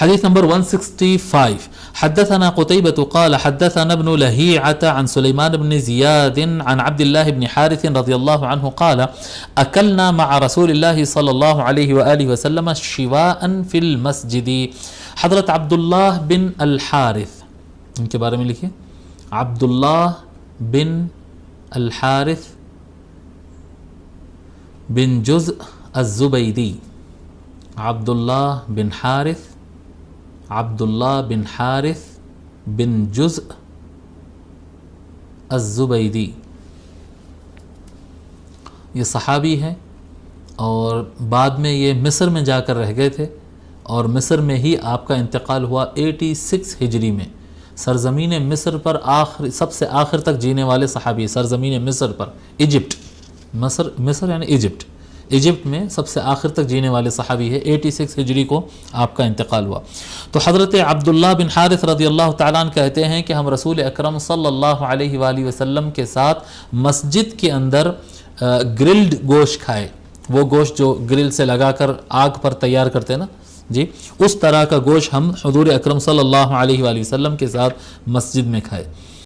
حديث نمبر 165. حدثنا قتيبة قال حدثنا ابن لهيعة عن سليمان بن زياد عن عبد الله بن حارث رضي الله عنه قال أكلنا مع رسول الله صلى الله عليه وآله وسلم شواء في المسجد. حضرت عبداللہ بن الحارث، ان کے بارے میں لکھیے، عبداللہ بن الحارث بن جزء الزبیدی، عبداللہ بن حارث، عبداللہ بن حارث بن جزء الزبیدی، یہ صحابی ہے اور بعد میں یہ مصر میں جا کر رہ گئے تھے اور مصر میں ہی آپ کا انتقال ہوا 86 ہجری میں. سرزمین مصر پر سب سے آخر تک جینے والے صحابی، سرزمین مصر پر، ایجپٹ، مصر یعنی ایجپٹ میں سب سے آخر تک جینے والے صحابی ہے. 86 ہجری کو آپ کا انتقال ہوا. تو حضرت عبداللہ بن حارث رضی اللہ تعالیٰ عنہ کہتے ہیں کہ ہم رسول اکرم صلی اللہ علیہ وآلہ وسلم کے ساتھ مسجد کے اندر گرلڈ گوشت کھائے، وہ گوشت جو گرل سے لگا کر آگ پر تیار کرتے ہیں نا جی، اس طرح کا گوشت ہم حضور اکرم صلی اللہ علیہ وآلہ وسلم کے ساتھ مسجد میں کھائے.